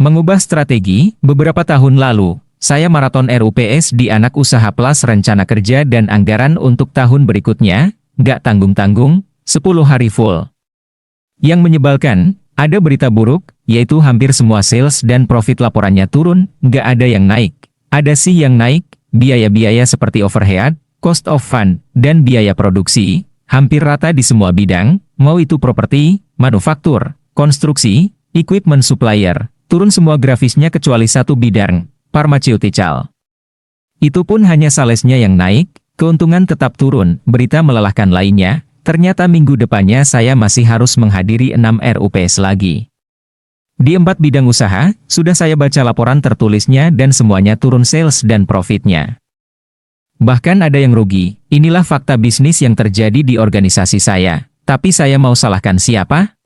Mengubah strategi, beberapa tahun lalu, saya maraton RUPS di Anak Usaha Plus rencana kerja dan anggaran untuk tahun berikutnya, nggak tanggung-tanggung, 10 hari full. Yang menyebalkan, ada berita buruk, yaitu hampir semua sales dan profit laporannya turun, nggak ada yang naik. Ada sih yang naik, biaya-biaya seperti overhead, cost of fund, dan biaya produksi, hampir rata di semua bidang, mau itu properti, manufaktur, konstruksi, equipment supplier, turun semua grafisnya kecuali satu bidang, pharmaceutical. Itu pun hanya salesnya yang naik, keuntungan tetap turun, berita melelahkan lainnya, ternyata minggu depannya saya masih harus menghadiri 6 RUPS lagi. Di 4 bidang usaha, sudah saya baca laporan tertulisnya dan semuanya turun sales dan profitnya. Bahkan ada yang rugi, inilah fakta bisnis yang terjadi di organisasi saya. Tapi saya mau salahkan siapa?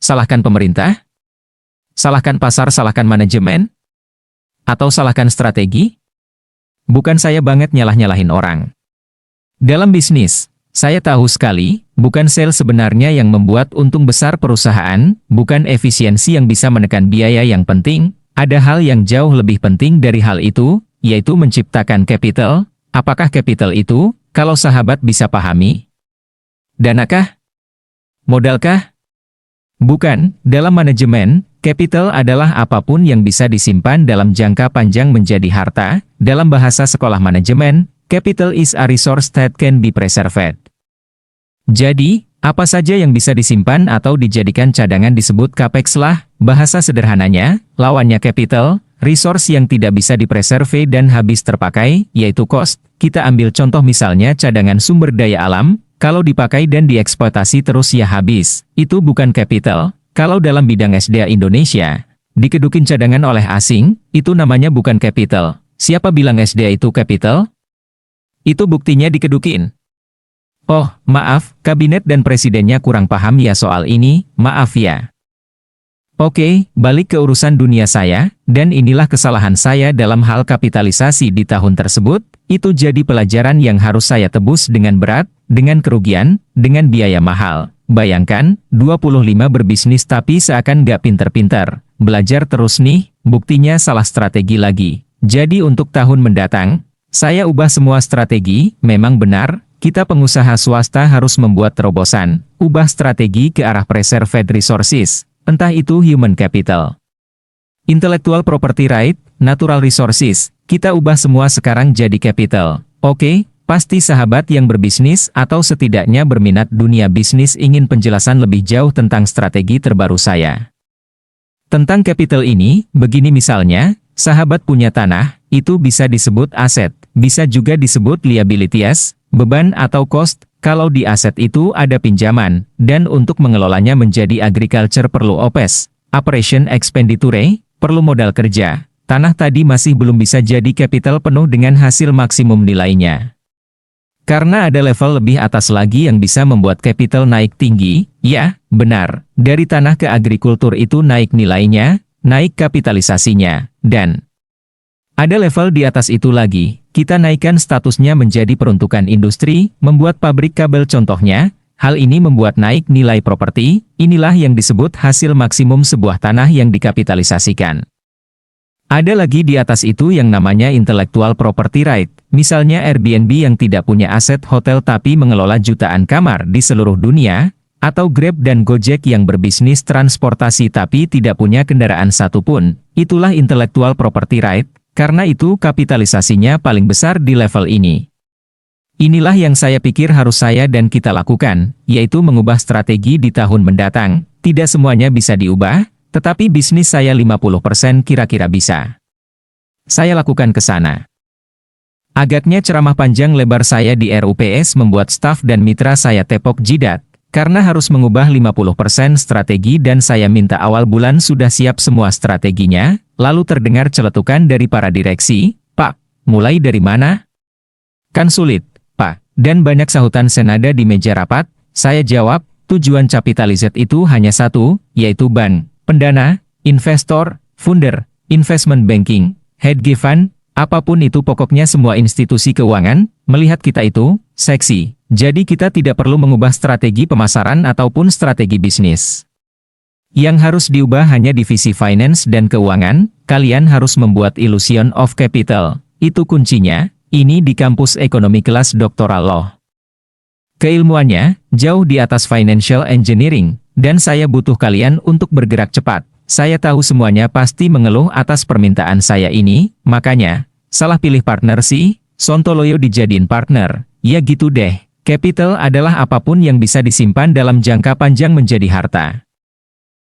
Salahkan pemerintah? Salahkan pasar, salahkan manajemen? Atau salahkan strategi? Bukan saya banget nyalah-nyalahin orang. Dalam bisnis, saya tahu sekali, bukan sales sebenarnya yang membuat untung besar perusahaan, bukan efisiensi yang bisa menekan biaya yang penting, ada hal yang jauh lebih penting dari hal itu, yaitu menciptakan capital. Apakah capital itu, kalau sahabat bisa pahami? Danakah? Modalkah? Bukan, dalam manajemen, capital adalah apapun yang bisa disimpan dalam jangka panjang menjadi harta, dalam bahasa sekolah manajemen, capital is a resource that can be preserved. Jadi, apa saja yang bisa disimpan atau dijadikan cadangan disebut capex lah, bahasa sederhananya, lawannya capital, resource yang tidak bisa dipreserve dan habis terpakai, yaitu cost. Kita ambil contoh misalnya cadangan sumber daya alam, kalau dipakai dan dieksploitasi terus ya habis, itu bukan capital. Kalau dalam bidang SDA Indonesia, dikedukin cadangan oleh asing, itu namanya bukan capital. Siapa bilang SDA itu capital? Itu buktinya dikedukin. Oh, maaf, kabinet dan presidennya kurang paham ya soal ini, maaf ya. Oke, balik ke urusan dunia saya, dan inilah kesalahan saya dalam hal kapitalisasi di tahun tersebut, itu jadi pelajaran yang harus saya tebus dengan berat, dengan kerugian, dengan biaya mahal. Bayangkan, 25 berbisnis tapi seakan nggak pinter-pinter, belajar terus nih, buktinya salah strategi lagi. Jadi untuk tahun mendatang, saya ubah semua strategi, memang benar, kita pengusaha swasta harus membuat terobosan, ubah strategi ke arah preserved resources, entah itu human capital, intellectual property right, natural resources, kita ubah semua sekarang jadi capital. Oke, pasti sahabat yang berbisnis atau setidaknya berminat dunia bisnis ingin penjelasan lebih jauh tentang strategi terbaru saya. Tentang capital ini, begini misalnya, sahabat punya tanah, itu bisa disebut aset, bisa juga disebut liabilities, beban atau cost, kalau di aset itu ada pinjaman, dan untuk mengelolanya menjadi agriculture perlu OPEX, operation expenditure, perlu modal kerja. Tanah tadi masih belum bisa jadi capital penuh dengan hasil maksimum nilainya. Karena ada level lebih atas lagi yang bisa membuat capital naik tinggi, ya, benar, dari tanah ke agrikultur itu naik nilainya, naik kapitalisasinya, dan ada level di atas itu lagi, kita naikkan statusnya menjadi peruntukan industri, membuat pabrik kabel contohnya, hal ini membuat naik nilai properti, inilah yang disebut hasil maksimum sebuah tanah yang dikapitalisasikan. Ada lagi di atas itu yang namanya intellectual property right, misalnya Airbnb yang tidak punya aset hotel tapi mengelola jutaan kamar di seluruh dunia, atau Grab dan Gojek yang berbisnis transportasi tapi tidak punya kendaraan satupun, itulah intellectual property right. Karena itu kapitalisasinya paling besar di level ini. Inilah yang saya pikir harus saya dan kita lakukan, yaitu mengubah strategi di tahun mendatang. Tidak semuanya bisa diubah, tetapi bisnis saya 50% kira-kira bisa. Saya lakukan ke sana. Agaknya ceramah panjang lebar saya di RUPS membuat staf dan mitra saya tepok jidat, karena harus mengubah 50% strategi dan saya minta awal bulan sudah siap semua strateginya. Lalu terdengar celetukan dari para direksi, "Pak, mulai dari mana?" "Kan sulit, Pak." Dan banyak sahutan senada di meja rapat. Saya jawab, tujuan capitalized itu hanya satu, yaitu bank, pendana, investor, funder, investment banking, hedge fund, apapun itu pokoknya semua institusi keuangan, melihat kita itu, seksi. Jadi kita tidak perlu mengubah strategi pemasaran ataupun strategi bisnis. Yang harus diubah hanya divisi finance dan keuangan, kalian harus membuat illusion of capital. Itu kuncinya, ini di kampus ekonomi kelas doktoral loh. Keilmuannya, jauh di atas financial engineering, dan saya butuh kalian untuk bergerak cepat. Saya tahu semuanya pasti mengeluh atas permintaan saya ini, makanya, salah pilih partner sih, Sontoloyo dijadiin partner, ya gitu deh. Capital adalah apapun yang bisa disimpan dalam jangka panjang menjadi harta.